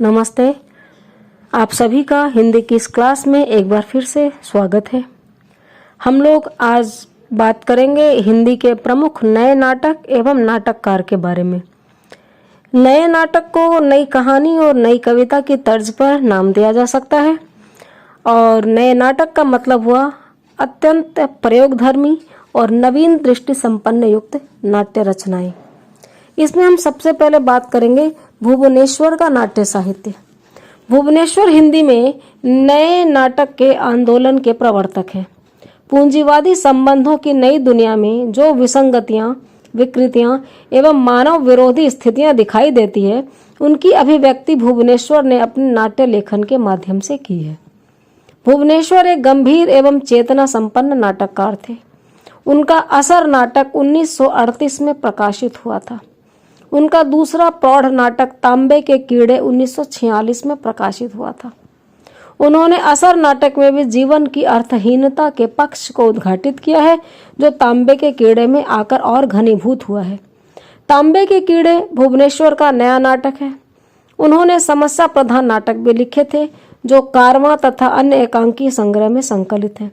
नमस्ते। आप सभी का हिंदी की इस क्लास में एक बार फिर से स्वागत है। हम लोग आज बात करेंगे हिंदी के प्रमुख नए नाटक एवं नाटककार के बारे में। नए नाटक को नई कहानी और नई कविता की तर्ज पर नाम दिया जा सकता है और नए नाटक का मतलब हुआ अत्यंत प्रयोगधर्मी और नवीन दृष्टि संपन्न युक्त नाट्य रचनाएं। इसमें हम सबसे पहले बात करेंगे भुवनेश्वर का नाट्य साहित्य। भुवनेश्वर हिंदी में नए नाटक के आंदोलन के प्रवर्तक हैं। पूंजीवादी संबंधों की नई दुनिया में जो विसंगतियां, विकृतियां एवं मानव विरोधी स्थितियां दिखाई देती है, उनकी अभिव्यक्ति भुवनेश्वर ने अपने नाट्य लेखन के माध्यम से की है। भुवनेश्वर एक गंभीर एवं चेतना संपन्न नाटककार थे। उनका असर नाटक 1938 में प्रकाशित हुआ था। उनका दूसरा प्रौढ़ नाटक तांबे के कीड़े 1946 में प्रकाशित हुआ था। उन्होंने असर नाटक में भी जीवन की अर्थहीनता के पक्ष को उद्घाटित किया है, जो तांबे के कीड़े में आकर और घनीभूत हुआ है। तांबे के कीड़े भुवनेश्वर का नया नाटक है। उन्होंने समस्या प्रधान नाटक भी लिखे थे, जो कारवां तथा अन्य एकांकी संग्रह में संकलित है।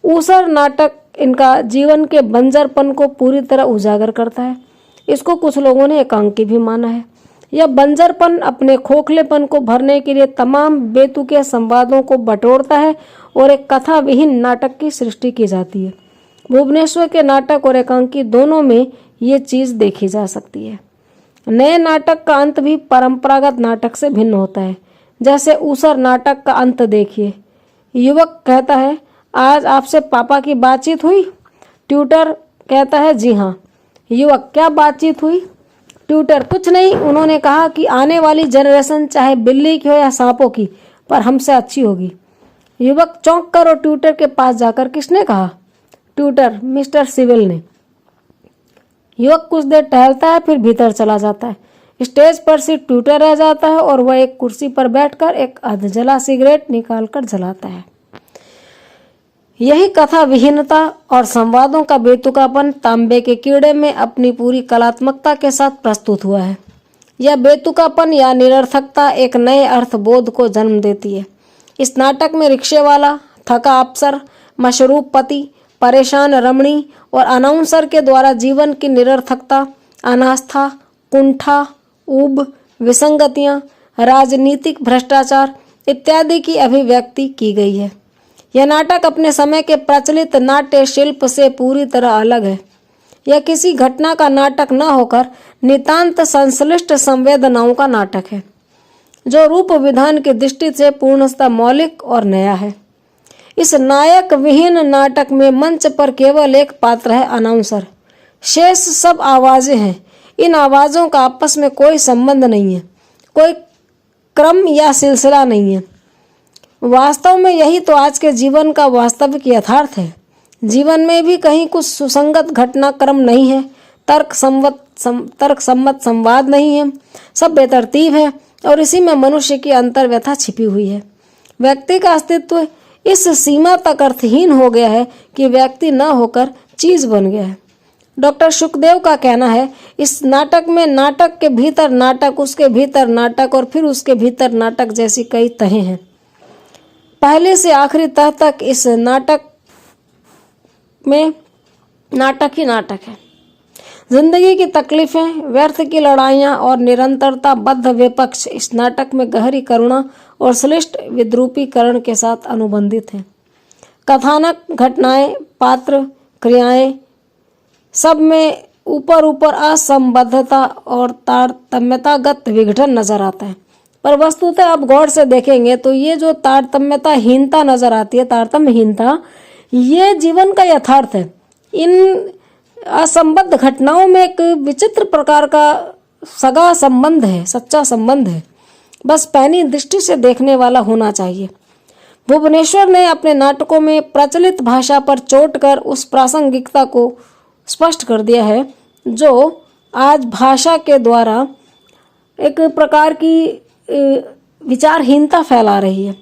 ऊसर नाटक इनका जीवन के बंजरपन को पूरी तरह उजागर करता है। इसको कुछ लोगों ने एकांकी भी माना है। यह बंजरपन अपने खोखलेपन को भरने के लिए तमाम बेतुके संवादों को बटोरता है और एक कथा विहीन नाटक की सृष्टि की जाती है। भुवनेश्वर के नाटक और एकांकी दोनों में ये चीज देखी जा सकती है। नए नाटक का अंत भी परंपरागत नाटक से भिन्न होता है। जैसे ऊसर नाटक का अंत देखिए। युवक कहता है, आज आपसे पापा की बातचीत हुई? ट्यूटर कहता है, जी हाँ। युवक, क्या बातचीत हुई? ट्यूटर, कुछ नहीं। उन्होंने कहा कि आने वाली जनरेशन चाहे बिल्ली की हो या सांपों की, पर हमसे अच्छी होगी। युवक चौंक कर और ट्यूटर के पास जाकर, किसने कहा? ट्यूटर, मिस्टर सिविल ने। युवक कुछ देर टहलता है, फिर भीतर चला जाता है। स्टेज पर सिर्फ ट्यूटर रह जाता है और वह एक कुर्सी पर बैठकर एक अधजला सिगरेट निकालकर जलाता है। यही कथा विहीनता और संवादों का बेतुकापन तांबे के कीड़े में अपनी पूरी कलात्मकता के साथ प्रस्तुत हुआ है। यह बेतुकापन या निरर्थकता एक नए अर्थबोध को जन्म देती है। इस नाटक में रिक्शेवाला, थका अफसर, मशरूब पति, परेशान रमणी और अनाउंसर के द्वारा जीवन की निरर्थकता, अनास्था, कुंठा, ऊब, विसंगतियां, राजनीतिक भ्रष्टाचार इत्यादि की अभिव्यक्ति की गई है। यह नाटक अपने समय के प्रचलित नाट्य शिल्प से पूरी तरह अलग है। यह किसी घटना का नाटक न होकर नितांत संश्लिष्ट संवेदनाओं का नाटक है, जो रूप विधान की दृष्टि से पूर्णतः मौलिक और नया है। इस नायक विहीन नाटक में मंच पर केवल एक पात्र है, अनाउंसर। शेष सब आवाजें हैं। इन आवाजों का आपस में कोई संबंध नहीं है, कोई क्रम या सिलसिला नहीं है। वास्तव में यही तो आज के जीवन का वास्तविक यथार्थ है। जीवन में भी कहीं कुछ सुसंगत घटनाक्रम नहीं है, तर्क सम्मत संवाद नहीं है, सब बेतरतीब है और इसी में मनुष्य की अंतर्व्यथा छिपी हुई है। व्यक्ति का अस्तित्व इस सीमा तक अर्थहीन हो गया है कि व्यक्ति न होकर चीज बन गया है। डॉक्टर शुकदेव का कहना है, इस नाटक में नाटक के भीतर नाटक, उसके भीतर नाटक और फिर उसके भीतर नाटक जैसी कई तहें हैं। पहले से आखिरी तह तक इस नाटक में नाटक ही नाटक है। जिंदगी की तकलीफें, व्यर्थ की लड़ाइयां और निरंतरता बद्ध विपक्ष इस नाटक में गहरी करुणा और श्लिष्ट विद्रूपीकरण के साथ अनुबंधित हैं। कथानक, घटनाएं, पात्र, क्रियाएं सब में ऊपर असंबद्धता और तारतम्यतागत विघटन नजर आता है। पर वस्तुतः अब गौर से देखेंगे तो ये जो तारतम्यताहीनता नजर आती है, तारतम्यहीनता, ये जीवन का यथार्थ है। इन असंबद्ध घटनाओं में एक विचित्र प्रकार का सगा संबंध है, सच्चा संबंध है। बस पैनी दृष्टि से देखने वाला होना चाहिए। भुवनेश्वर ने अपने नाटकों में प्रचलित भाषा पर चोट कर उस प्रासंगिकता को स्पष्ट कर दिया है, जो आज भाषा के द्वारा एक प्रकार की विचारहीनता फैला रही है।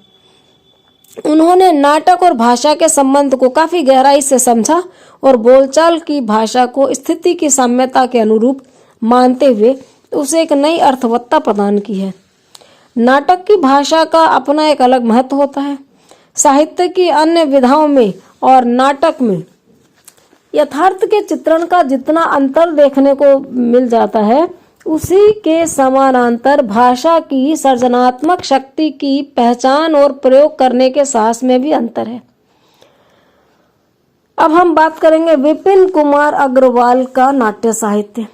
उन्होंने नाटक और भाषा के संबंध को काफी गहराई से समझा और बोलचाल की भाषा को स्थिति की साम्यता के अनुरूप मानते हुए उसे एक नई अर्थवत्ता प्रदान की है। नाटक की भाषा का अपना एक अलग महत्व होता है। साहित्य की अन्य विधाओं में और नाटक में यथार्थ के चित्रण का जितना अंतर देखने को मिल जाता है, उसी के समानांतर भाषा की सृजनात्मक शक्ति की पहचान और प्रयोग करने के साहस में भी अंतर है। अब हम बात करेंगे विपिन कुमार अग्रवाल का नाट्य साहित्य।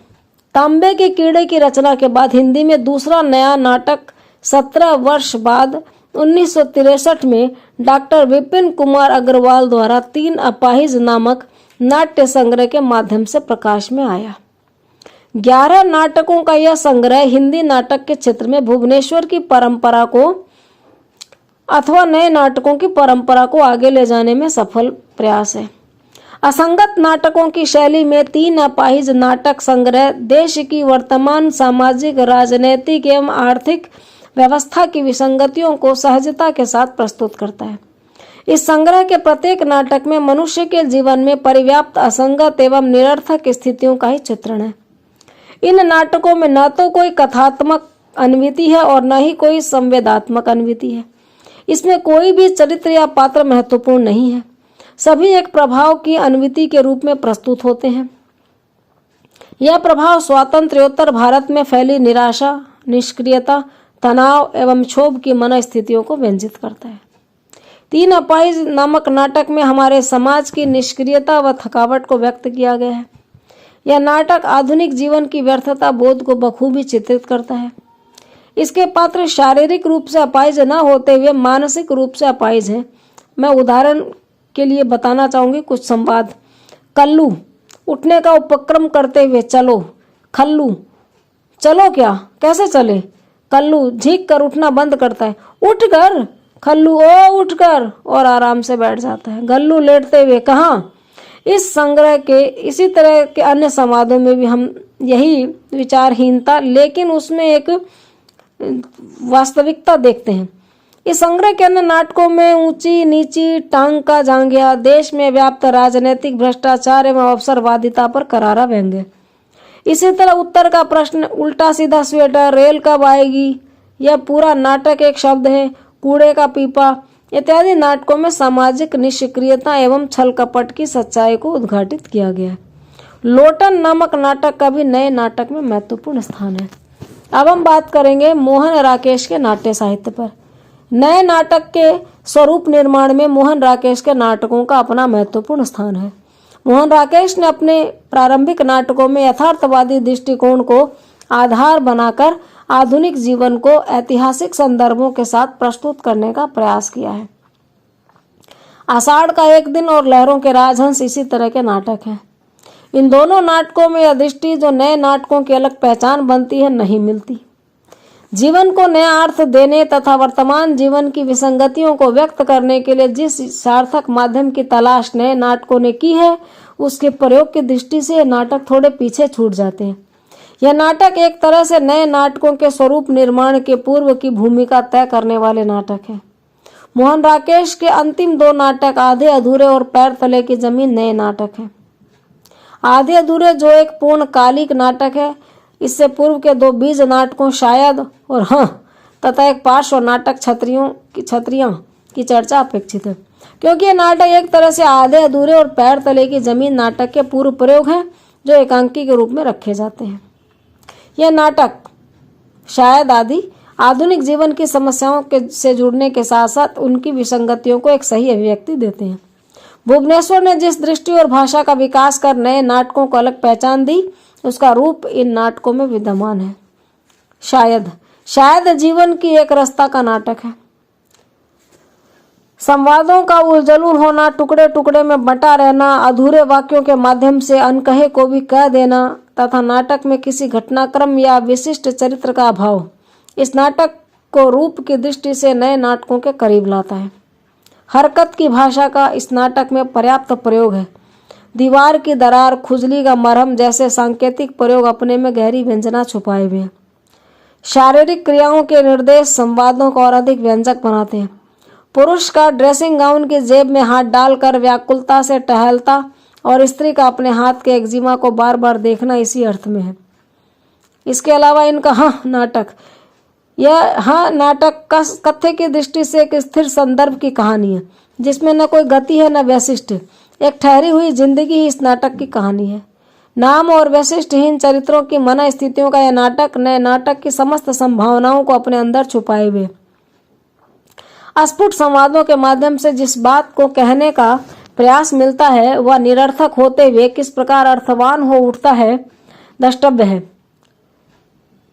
तांबे के कीड़े की रचना के बाद हिंदी में दूसरा नया नाटक 17 वर्ष बाद 1963 में डॉक्टर विपिन कुमार अग्रवाल द्वारा 3 अपाहिज नामक नाट्य संग्रह के माध्यम से प्रकाश में आया। 11 नाटकों का यह संग्रह हिंदी नाटक के क्षेत्र में भुवनेश्वर की परंपरा को अथवा नए नाटकों की परंपरा को आगे ले जाने में सफल प्रयास है। असंगत नाटकों की शैली में 3 अपाहिज नाटक संग्रह देश की वर्तमान सामाजिक, राजनीतिक एवं आर्थिक व्यवस्था की विसंगतियों को सहजता के साथ प्रस्तुत करता है। इस संग्रह के प्रत्येक नाटक में मनुष्य के जीवन में पर्याप्त असंगत एवं निरर्थक स्थितियों का ही चित्रण है। इन नाटकों में न तो कोई कथात्मक अनविति है और न ही कोई संवेदात्मक अनविति है। इसमें कोई भी चरित्र या पात्र महत्वपूर्ण नहीं है। सभी एक प्रभाव की अनविति के रूप में प्रस्तुत होते हैं। यह प्रभाव स्वातंत्र्योत्तर भारत में फैली निराशा, निष्क्रियता, तनाव एवं क्षोभ की मनस्थितियों को व्यंजित करता है। 3 अपाहिज नामक नाटक में हमारे समाज की निष्क्रियता व थकावट को व्यक्त किया गया है। यह नाटक आधुनिक जीवन की व्यर्थता बोध को बखूबी चित्रित करता है। इसके पात्र शारीरिक रूप से अपाहिज न होते हुए मानसिक रूप से अपाहिज हैं। मैं उदाहरण के लिए बताना चाहूंगी कुछ संवाद। कल्लू, उठने का उपक्रम करते हुए चलो। खल्लू, चलो क्या, कैसे चले। कल्लू झीक कर उठना बंद करता है। उठ कर। खल्लू, ओ उठ कर, और आराम से बैठ जाता है। गल्लू लेटते हुए, कहाँ। इस संग्रह के इसी तरह के अन्य संवादों में भी हम यही विचारहीनता, लेकिन उसमें एक वास्तविकता देखते हैं। इस संग्रह के अन्य नाटकों में ऊंची नीची, टांग का जांघिया, देश में व्याप्त राजनीतिक भ्रष्टाचार एवं अवसरवादिता पर करारा व्यंग्य। इसी तरह उत्तर का प्रश्न, उल्टा सीधा स्वेटर, रेल कब आएगी, यह पूरा नाटक एक शब्द है, कूड़े का पीपा इत्यादि नाटकों में सामाजिक निष्क्रियता एवं छल कपट की सच्चाई को उद्घाटित किया गया है। लोटन नामक नाटक का भी नए नाटक में महत्वपूर्ण स्थान है। अब हम बात करेंगे मोहन राकेश के नाट्य साहित्य पर। नए नाटक के स्वरूप निर्माण में मोहन राकेश के नाटकों का अपना महत्वपूर्ण स्थान है। मोहन राकेश ने अपने प्रारंभिक नाटकों में यथार्थवादी दृष्टिकोण को आधार बनाकर आधुनिक जीवन को ऐतिहासिक संदर्भों के साथ प्रस्तुत करने का प्रयास किया है। आषाढ़ का एक दिन और लहरों के राजहंस इसी तरह के नाटक हैं। इन दोनों नाटकों में यह दृष्टि जो नए नाटकों की अलग पहचान बनती है नहीं मिलती। जीवन को नया अर्थ देने तथा वर्तमान जीवन की विसंगतियों को व्यक्त करने के लिए जिस सार्थक माध्यम की तलाश नए नाटकों ने की है, उसके प्रयोग की दृष्टि से ये नाटक थोड़े पीछे छूट जाते हैं। यह नाटक एक तरह से नए नाटकों के स्वरूप निर्माण के पूर्व की भूमिका तय करने वाले नाटक हैं। मोहन राकेश के अंतिम 2 नाटक आधे अधूरे और पैर तले की जमीन नए नाटक हैं। आधे अधूरे जो एक पूर्णकालिक नाटक है, इससे पूर्व के 2 बीज नाटकों शायद और हाँ तथा एक पार्श्व नाटक छतरियां की चर्चा अपेक्षित है, क्योंकि यह नाटक एक तरह से आधे अधूरे और पैर तले की जमीन नाटक के पूर्व प्रयोग हैं जो एकांकी के रूप में रखे जाते हैं। यह नाटक शायद आदि आधुनिक जीवन की समस्याओं से जुड़ने के साथ साथ उनकी विसंगतियों को एक सही अभिव्यक्ति देते हैं। भुवनेश्वर ने जिस दृष्टि और भाषा का विकास कर नए नाटकों को अलग पहचान दी, उसका रूप इन नाटकों में विद्यमान है। शायद जीवन की एक रस्ता का नाटक है। संवादों का उलझुल होना, टुकड़े टुकड़े में बंटा रहना, अधूरे वाक्यों के माध्यम से अनकहे को भी कह देना तथा नाटक में किसी घटनाक्रम या विशिष्ट चरित्र का अभाव इस नाटक को रूप की दृष्टि से नए नाटकों के करीब लाता है। हरकत की भाषा का इस नाटक में पर्याप्त प्रयोग है। दीवार की दरार, खुजली का मरहम जैसे सांकेतिक प्रयोग अपने में गहरी व्यंजना छुपाए हुए हैं। शारीरिक क्रियाओं के निर्देश संवादों को और अधिक व्यंजक बनाते हैं। पुरुष का ड्रेसिंग गाउन की जेब में हाथ डालकर व्याकुलता से टहलता और स्त्री का अपने हाथ के एक्जिमा को बार बार देखना इसी अर्थ में है। इसके अलावा इनका नाटक यह नाटक कथ्य की दृष्टि से एक स्थिर संदर्भ की कहानी है जिसमें न कोई गति है न वैशिष्ट्य। एक ठहरी हुई जिंदगी ही इस नाटक की कहानी है। नाम और वैशिष्ट्यहीन चरित्रों की मन स्थितियों का यह नाटक नए नाटक की समस्त संभावनाओं को अपने अंदर छुपाए हुए अस्फुट संवादों के माध्यम से जिस बात को कहने का प्रयास मिलता है वह निरर्थक होते हुए किस प्रकार अर्थवान हो उठता है द्रष्टव्य है।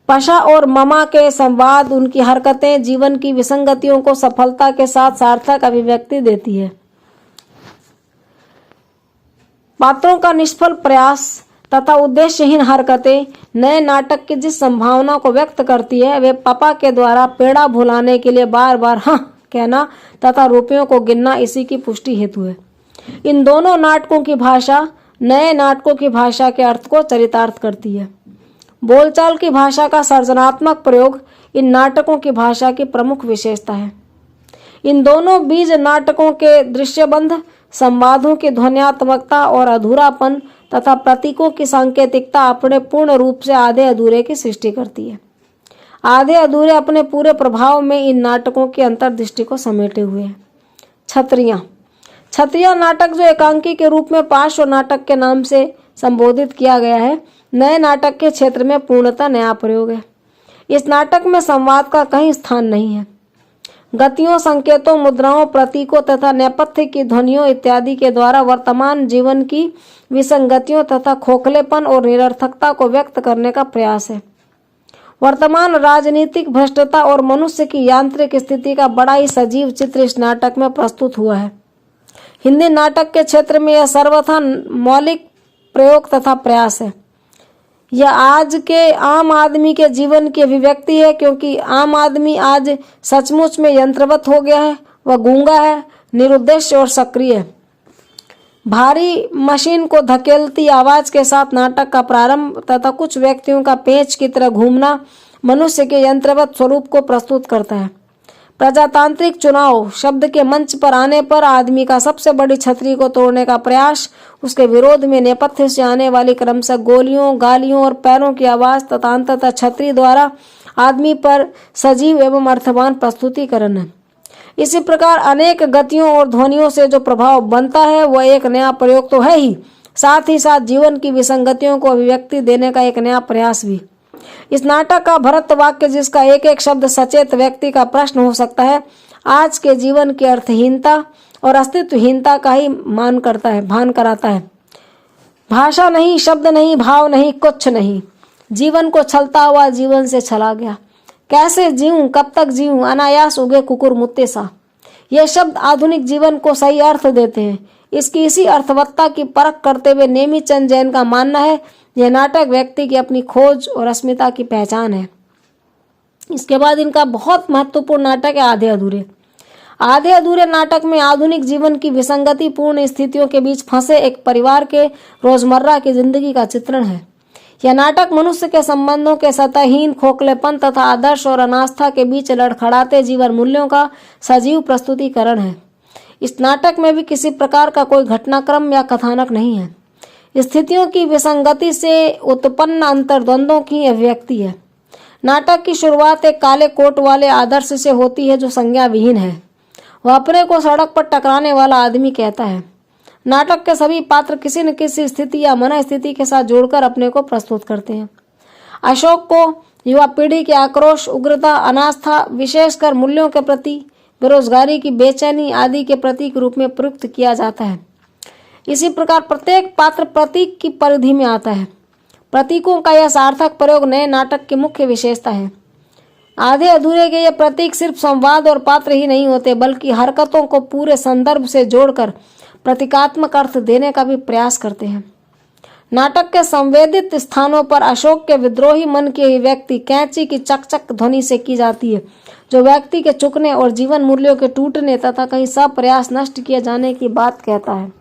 पशा और ममा के संवाद, उनकी हरकतें जीवन की विसंगतियों को सफलता के साथ सार्थक अभिव्यक्ति देती है। पात्रों का निष्फल प्रयास तथा उद्देश्यहीन हरकतें नए नाटक की जिस संभावना को व्यक्त करती है वे पापा के द्वारा पेड़ा भुलाने के लिए बार बार हाँ कहना तथा रुपयों को गिनना इसी की पुष्टि हेतु है। इन दोनों नाटकों की भाषा नए नाटकों की भाषा के अर्थ को चरितार्थ करती है। बोलचाल की भाषा का सर्जनात्मक प्रयोग इन नाटकों की भाषा की प्रमुख विशेषता है। इन दोनों बीज नाटकों के दृश्यबंध संवादों की ध्वन्यात्मकता और अधूरापन तथा प्रतीकों की सांकेतिकता अपने पूर्ण रूप से आधे अधूरे की सृष्टि करती है। आधे अधूरे अपने पूरे प्रभाव में इन नाटकों की अंतर्दृष्टि को समेटे हुए हैं। छत्रियां नाटक जो एकांकी के रूप में पार्श्व नाटक के नाम से संबोधित किया गया है, नए नाटक के क्षेत्र में पूर्णतः नया प्रयोग है। इस नाटक में संवाद का कहीं स्थान नहीं है। गतियों, संकेतों, मुद्राओं, प्रतीकों तथा नेपथ्य की ध्वनियों इत्यादि के द्वारा वर्तमान जीवन की विसंगतियों तथा खोखलेपन और निरर्थकता को व्यक्त करने का प्रयास है। वर्तमान राजनीतिक भ्रष्टता और मनुष्य की यांत्रिक स्थिति का बड़ा ही सजीव चित्र इस नाटक में प्रस्तुत हुआ है। हिंदी नाटक के क्षेत्र में यह सर्वथा मौलिक प्रयोग तथा प्रयास है। यह आज के आम आदमी के जीवन की अभिव्यक्ति है, क्योंकि आम आदमी आज सचमुच में यंत्रवत हो गया है। वह गूंगा है, निरुद्देश्य और सक्रिय है। भारी मशीन को धकेलती आवाज के साथ नाटक का प्रारंभ तथा कुछ व्यक्तियों का पेंच की तरह घूमना मनुष्य के यंत्रवत स्वरूप को प्रस्तुत करता है। प्रजातांत्रिक चुनाव शब्द के मंच पर आने पर आदमी का सबसे बड़ी छतरी को तोड़ने का प्रयास, उसके विरोध में नेपथ्य से आने वाली क्रमशः गोलियों, गालियों और पैरों की आवाज तथा अंततः छतरी द्वारा आदमी पर सजीव एवं अर्थवान प्रस्तुतिकरण है। इसी प्रकार अनेक गतियों और ध्वनियों से जो प्रभाव बनता है वह एक नया प्रयोग तो है ही साथ जीवन की विसंगतियों को अभिव्यक्ति देने का एक नया प्रयास भी। इस नाटक का भरत वाक्य, जिसका एक एक शब्द सचेत व्यक्ति का प्रश्न हो सकता है, आज के जीवन की अर्थहीनता और अस्तित्वहीनता का ही भान कराता है। भाषा नहीं, शब्द नहीं, भाव नहीं, कुछ नहीं। जीवन को छलता हुआ जीवन से छला गया। कैसे जीऊं, कब तक जीऊं, अनायास उगे कुकुर मुत्ते सा। ये शब्द आधुनिक जीवन को सही अर्थ देते हैं। इसकी इसी अर्थवत्ता की परख करते हुए नेमीचंद जैन का मानना है यह नाटक व्यक्ति की अपनी खोज और अस्मिता की पहचान है। इसके बाद इनका बहुत महत्वपूर्ण नाटक है आधे अधूरे। आधे अधूरे नाटक में आधुनिक जीवन की विसंगति पूर्ण स्थितियों के बीच फंसे एक परिवार के रोजमर्रा की जिंदगी का चित्रण है। यह नाटक मनुष्य के संबंधों के सतहीन खोखलेपन तथा आदर्श और अनास्था के बीच लड़खड़ाते जीवन मूल्यों का सजीव प्रस्तुतिकरण है। इस नाटक में भी किसी प्रकार का कोई घटनाक्रम या कथानक नहीं है। स्थितियों की विसंगति से उत्पन्न अंतर्द्वंद्वों की अभिव्यक्ति है। नाटक की शुरुआत एक काले कोट वाले आदर्श से होती है जो संज्ञा विहीन है। वह अपने को सड़क पर टकराने वाला आदमी कहता है। नाटक के सभी पात्र किसी न किसी स्थिति या मन स्थिति के साथ जोड़कर अपने को प्रस्तुत करते हैं। अशोक को युवा पीढ़ी के आक्रोश, उग्रता, अनास्था, विशेषकर मूल्यों के प्रति, बेरोजगारी की बेचैनी आदि के प्रतीक रूप में प्रयुक्त किया जाता है। इसी प्रकार प्रत्येक पात्र प्रतीक की परिधि में आता है। प्रतीकों का यह सार्थक प्रयोग नए नाटक की मुख्य विशेषता है। आधे अधूरे के ये प्रतीक सिर्फ संवाद और पात्र ही नहीं होते, बल्कि हरकतों को पूरे संदर्भ से जोड़कर प्रतीकात्मक अर्थ देने का भी प्रयास करते हैं। नाटक के संवेदित स्थानों पर अशोक के विद्रोही मन की अभिव्यक्ति कैंची की चकचक ध्वनि से की जाती है, जो व्यक्ति के चुकने और जीवन मूल्यों के टूटने तथा कहीं सब प्रयास नष्ट किए जाने की बात कहता है।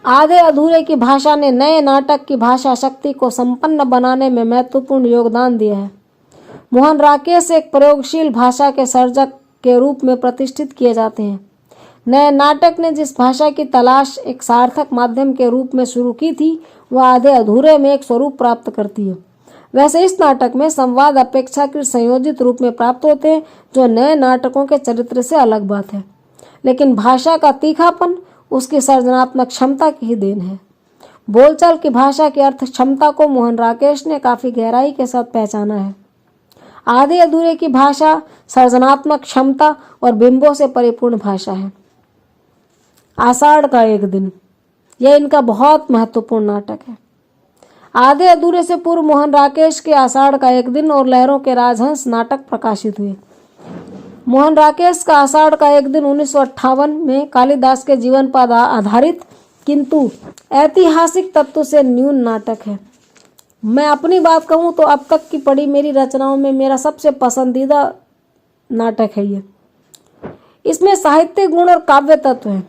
आधे अधूरे की भाषा ने नए नाटक की भाषा शक्ति को संपन्न बनाने में महत्वपूर्ण योगदान दिया है। मोहन राकेश एक प्रयोगशील भाषा के सर्जक के रूप में प्रतिष्ठित किए जाते हैं। नए नाटक ने जिस भाषा की तलाश एक सार्थक माध्यम के रूप में शुरू की थी, वह आधे अधूरे में एक स्वरूप प्राप्त करती है। वैसे इस नाटक में संवाद अपेक्षाकृत संयोजित रूप में प्राप्त होते हैं, जो नए नाटकों के चरित्र से अलग बात है। लेकिन भाषा का तीखापन उसकी सृजनात्मक क्षमता की ही देन है। बोलचाल की भाषा की अर्थ क्षमता को मोहन राकेश ने काफी गहराई के साथ पहचाना है। आधे अधूरे की भाषा सृजनात्मक क्षमता और बिंबों से परिपूर्ण भाषा है। आषाढ़ का एक दिन, यह इनका बहुत महत्वपूर्ण नाटक है। आधे अधूरे से पूर्व मोहन राकेश के आषाढ़ का एक दिन और लहरों के राजहंस नाटक प्रकाशित हुए। मोहन राकेश का आषाढ़ का एक दिन 1958 में कालिदास के जीवन पर आधारित किंतु ऐतिहासिक तत्व से न्यून नाटक है। मैं अपनी बात कहूँ तो अब तक की पढ़ी मेरी रचनाओं में मेरा सबसे पसंदीदा नाटक है ये। इसमें साहित्य गुण और काव्य तत्व है।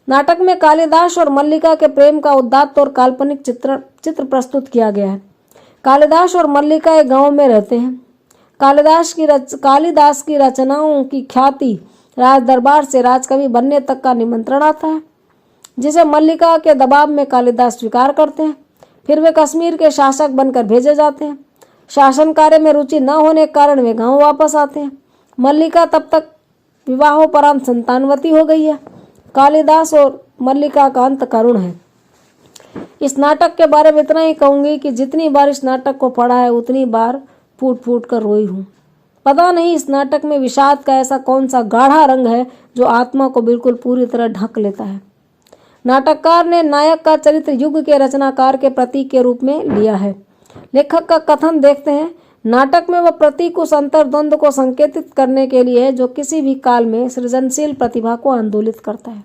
नाटक में कालिदास और मल्लिका के प्रेम का उदात्त और काल्पनिक चित्र प्रस्तुत किया गया है। कालिदास और मल्लिका एक गांव में रहते हैं। कालिदास की रचनाओं की ख्याति राज दरबार से राजकवि बनने तक का निमंत्रण आता है, जिसे मल्लिका के दबाव में कालिदास स्वीकार करते हैं। फिर वे कश्मीर के शासक बनकर भेजे जाते हैं। शासन कार्य में रुचि न होने के कारण वे गांव वापस आते हैं। मल्लिका तब तक विवाहोपरांत संतानवती हो गई है। कालिदास और मल्लिका का अंत करुण है। इस नाटक के बारे में इतना ही कहूंगी कि जितनी बार इस नाटक को पढ़ा है उतनी बार फूट फूट कर रोई हूँ। पता नहीं इस नाटक में विषाद का ऐसा कौन सा गाढ़ा रंग है जो आत्मा को बिल्कुल पूरी तरह ढक लेता है। नाटककार ने नायक का चरित्र युग के रचनाकार के प्रतीक के रूप में लिया है। लेखक का कथन देखते हैं। नाटक में वह प्रतीक उस अंतर्द्वंद को संकेतित करने के लिए है जो किसी भी काल में सृजनशील प्रतिभा को आंदोलित करता है।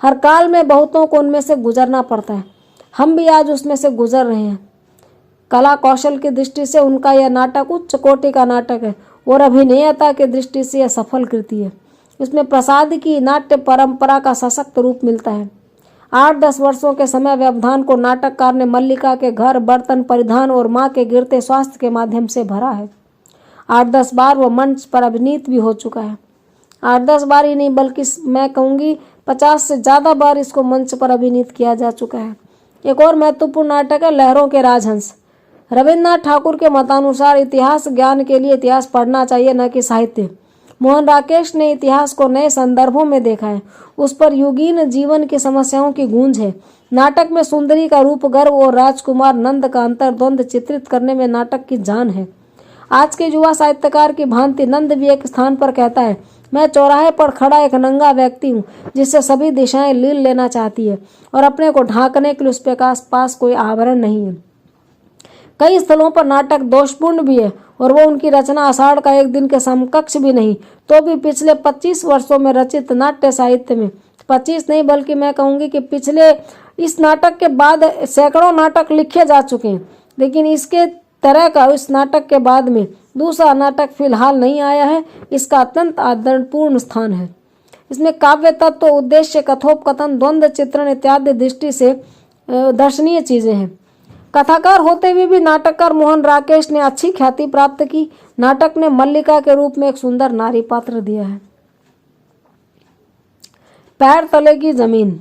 हर काल में बहुतों को उनमें से गुजरना पड़ता है। हम भी आज उसमें से गुजर रहे हैं। कला कौशल की दृष्टि से उनका यह नाटक उच्च कोटि का नाटक है और अभिनेयता की दृष्टि से यह सफल कृति है। इसमें प्रसाद की नाट्य परंपरा का सशक्त रूप मिलता है। 8-10 वर्षों के समय व्यवधान को नाटककार ने मल्लिका के घर, बर्तन, परिधान और माँ के गिरते स्वास्थ्य के माध्यम से भरा है। 8-10 बार वह मंच पर अभिनीत भी हो चुका है। 8-10 बार ही नहीं बल्कि मैं कहूँगी 50 से ज़्यादा बार इसको मंच पर अभिनीत किया जा चुका है। एक और महत्वपूर्ण नाटक है लहरों के राजहंस। रविन्द्रनाथ ठाकुर के मतानुसार इतिहास ज्ञान के लिए इतिहास पढ़ना चाहिए, न कि साहित्य। मोहन राकेश ने इतिहास को नए संदर्भों में देखा है। उस पर युगीन जीवन की समस्याओं की गूंज है। नाटक में सुंदरी का रूप गर्व और राजकुमार नंद का अंतर्द्वंद चित्रित करने में नाटक की जान है। आज के युवा साहित्यकार की भांति नंद भी एक स्थान पर कहता है, मैं चौराहे पर खड़ा एक नंगा व्यक्ति हूँ जिससे सभी दिशाएं लील लेना चाहती है और अपने को ढांकने के लिए उसके पास कोई आवरण नहीं है। कई स्थलों पर नाटक दोषपूर्ण भी है और वो उनकी रचना आषाढ़ का एक दिन के समकक्ष भी नहीं। तो भी पिछले 25 वर्षों में रचित नाट्य साहित्य में 25 नहीं बल्कि मैं कहूँगी कि पिछले इस नाटक के बाद सैकड़ों नाटक लिखे जा चुके हैं, लेकिन इसके तरह का इस नाटक के बाद में दूसरा नाटक फिलहाल नहीं आया है। इसका अत्यंत आदरणपूर्ण स्थान है। इसमें काव्य तत्व, उद्देश्य, कथोपकथन, द्वंद्व चित्रण इत्यादि दृष्टि से दर्शनीय चीजें हैं। कथाकार होते हुए भी नाटककार मोहन राकेश ने अच्छी ख्याति प्राप्त की। नाटक ने मल्लिका के रूप में एक सुंदर नारी पात्र दिया है। पैर तले की जमीन।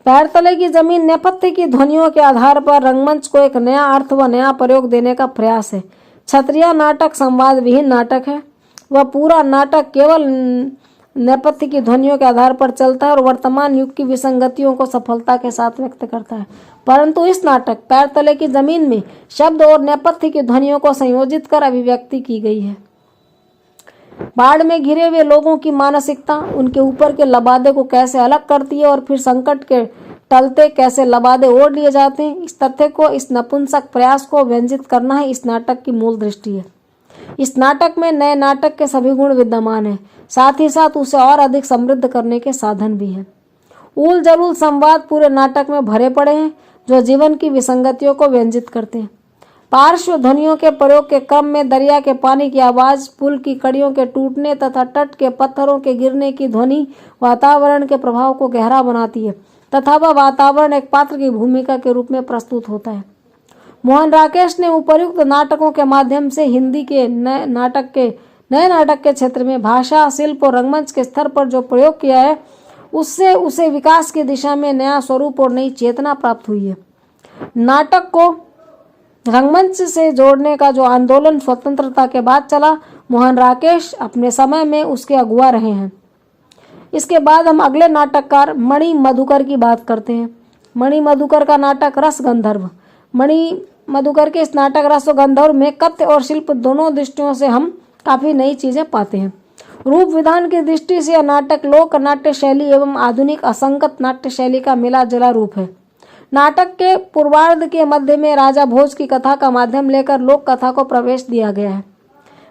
पैर तले की जमीन नेपथ्य की ध्वनियों के आधार पर रंगमंच को एक नया अर्थ व नया प्रयोग देने का प्रयास है। क्षत्रिय नाटक संवाद विहीन नाटक है। वह पूरा नाटक केवल नेपथ्य की ध्वनियों के आधार पर चलता है और वर्तमान युग की विसंगतियों को सफलता के साथ व्यक्त करता है। परंतु इस नाटक पैर तले की जमीन में शब्द और नेपथ्य की ध्वनियों को संयोजित कर अभिव्यक्ति की गई है। बाढ़ में घिरे हुए लोगों की मानसिकता उनके ऊपर के लबादे को कैसे अलग करती है और फिर संकट के टलते कैसे लबादे ओढ़ लिए जाते हैं, इस तथ्य को, इस नपुंसक प्रयास को व्यंजित करना ही इस नाटक की मूल दृष्टि है। इस नाटक में नए नाटक के सभी गुण विद्यमान हैं, साथ ही साथ उसे और अधिक समृद्ध करने के साधन भी हैं। ऊल जलूल संवाद पूरे नाटक में भरे पड़े हैं जो जीवन की विसंगतियों को व्यंजित करते हैं। पार्श्व ध्वनियों के प्रयोग के क्रम में दरिया के पानी की आवाज, पुल की कड़ियों के टूटने तथा तट के पत्थरों के गिरने की ध्वनि वातावरण के प्रभाव को गहरा बनाती है तथा वह वातावरण एक पात्र की भूमिका के रूप में प्रस्तुत होता है। मोहन राकेश ने उपर्युक्त नाटकों के माध्यम से हिंदी के नए नाटक के क्षेत्र में भाषा, शिल्प और रंगमंच के स्तर पर जो प्रयोग किया है उससे उसे विकास की दिशा में नया स्वरूप और नई चेतना प्राप्त हुई है। नाटक को रंगमंच से जोड़ने का जो आंदोलन स्वतंत्रता के बाद चला, मोहन राकेश अपने समय में उसके अगुआ रहे हैं। इसके बाद हम अगले नाटककार मणि मधुकर की बात करते हैं। मणि मधुकर का नाटक रस गंधर्व। मणि मधुकर के इस नाटक रस गंधर्व में कथ्य और शिल्प दोनों दृष्टियों से हम काफी नई चीजें पाते हैं। रूप विधान की दृष्टि से यह नाटक लोक नाट्य शैली एवं आधुनिक असंगत नाट्य शैली का मिला जुला रूप है। नाटक के पूर्वार्ध के मध्य में राजा भोज की कथा का माध्यम लेकर लोक कथा को प्रवेश दिया गया है।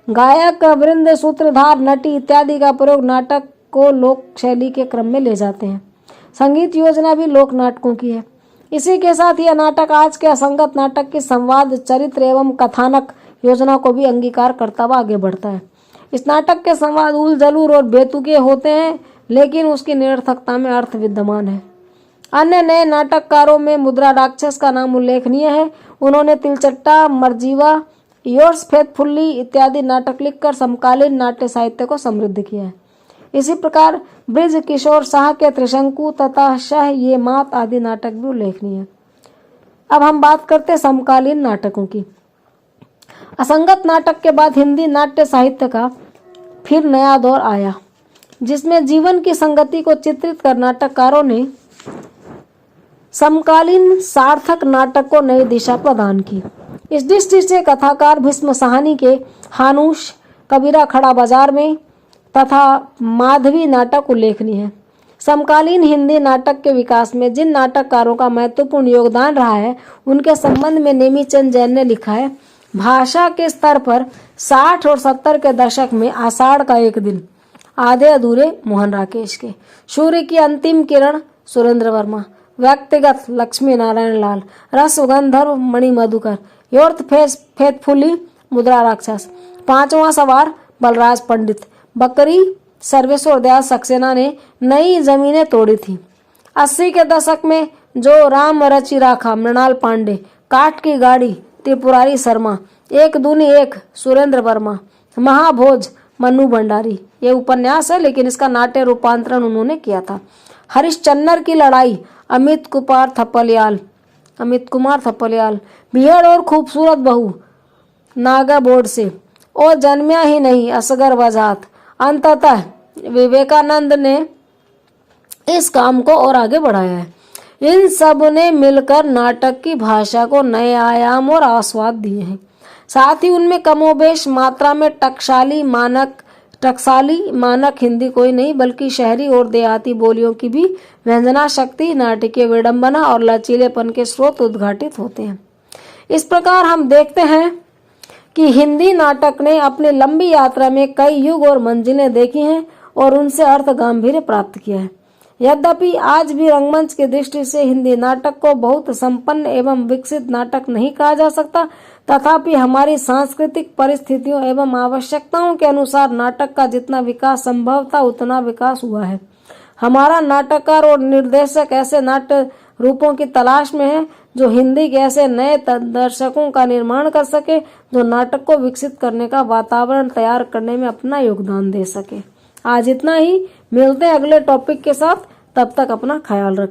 गायक वृंद, सूत्रधार, नटी इत्यादि का प्रयोग नाटक को लोक शैली के क्रम में ले जाते हैं। संगीत योजना भी लोक नाटकों की है। इसी के साथ यह नाटक आज के असंगत नाटक की संवाद, चरित्र एवं कथानक योजना को भी अंगीकार करता हुआ आगे बढ़ता है। इस नाटक के संवाद उल जलूर और बेतुके होते हैं, लेकिन उसकी निरर्थकता में अर्थ विद्यमान है। अन्य नए नाटककारों में मुद्रा राक्षस का नाम उल्लेखनीय है। उन्होंने तिलचट्टा, मरजीवा, योर्स फेथफुल्ली इत्यादि नाटक लिखकर समकालीन नाट्य साहित्य को समृद्ध किया है। इसी प्रकार ब्रिज किशोर शाह के त्रिशंकु तथा शह ये मात आदि नाटक भी उल्लेखनीय है। अब हम बात करते हैं समकालीन नाटकों की। असंगत नाटक के बाद हिंदी नाट्य साहित्य का फिर नया दौर आया, जिसमें जीवन की संगति को चित्रित कर नाटककारों ने समकालीन सार्थक नाटक को नई दिशा प्रदान की। इस दृष्टि से कथाकार भीष्म साहनी के हानुश, कबीरा खड़ा बाजार में तथा माधवी नाटक उल्लेखनीय है। समकालीन हिंदी नाटक के विकास में जिन नाटककारों का महत्वपूर्ण योगदान रहा है, उनके संबंध में नेमीचंद जैन ने लिखा है, भाषा के स्तर पर 60 और 70 के दशक में आषाढ़ का एक दिन, आधे अधूरे मोहन राकेश के, सूर्य की अंतिम किरण सुरेंद्र वर्मा, व्यक्तिगत लक्ष्मी नारायण लाल, रस गंधर्व मणि मधुकर, योर्थ फेथफुली मुद्रा राक्षस, पांचवा सवार बलराज पंडित, बकरी सर्वेश्वर दयाल सक्सेना ने नई जमीनें तोड़ी थी। 80 के दशक में जो राम रचि राखा मृणाल पांडे, काठ की गाड़ी त्रिपुरारी शर्मा, एक दूनी एक सुरेंद्र वर्मा, महाभोज मन्नू भंडारी, ये उपन्यास है लेकिन इसका नाट्य रूपांतरण उन्होंने किया था। हरिश्चंद्र की लड़ाई अमित कुमार थपलियाल, बिहड़ और खूबसूरत बहू नागा बोर्ड से, और जन्मिया ही नहीं असगर वजात। अंततः विवेकानंद ने इस काम को और आगे बढ़ाया है। इन सब ने मिलकर नाटक की भाषा को नए आयाम और आस्वाद दिए हैं। साथ ही उनमें कमोबेश मात्रा में टकसाली मानक हिंदी कोई नहीं बल्कि शहरी और देहाती बोलियों की भी व्यंजना शक्ति, नाटकीय विडंबना और लचीलेपन के स्रोत उद्घाटित होते हैं। इस प्रकार हम देखते हैं कि हिंदी नाटक ने अपनी लंबी यात्रा में कई युग और मंजिलें देखी हैं और उनसे अर्थ गांभीर्य प्राप्त किया है। यद्यपि आज भी रंगमंच की दृष्टि से हिंदी नाटक को बहुत संपन्न एवं विकसित नाटक नहीं कहा जा सकता, तथापि हमारी सांस्कृतिक परिस्थितियों एवं आवश्यकताओं के अनुसार नाटक का जितना विकास संभव था उतना विकास हुआ है। हमारा नाटककार और निर्देशक ऐसे नाट्य रूपों की तलाश में है जो हिंदी के ऐसे नए दर्शकों का निर्माण कर सके, जो नाटक को विकसित करने का वातावरण तैयार करने में अपना योगदान दे सके। आज इतना ही, मिलते हैं अगले टॉपिक के साथ, तब तक अपना ख्याल रखें।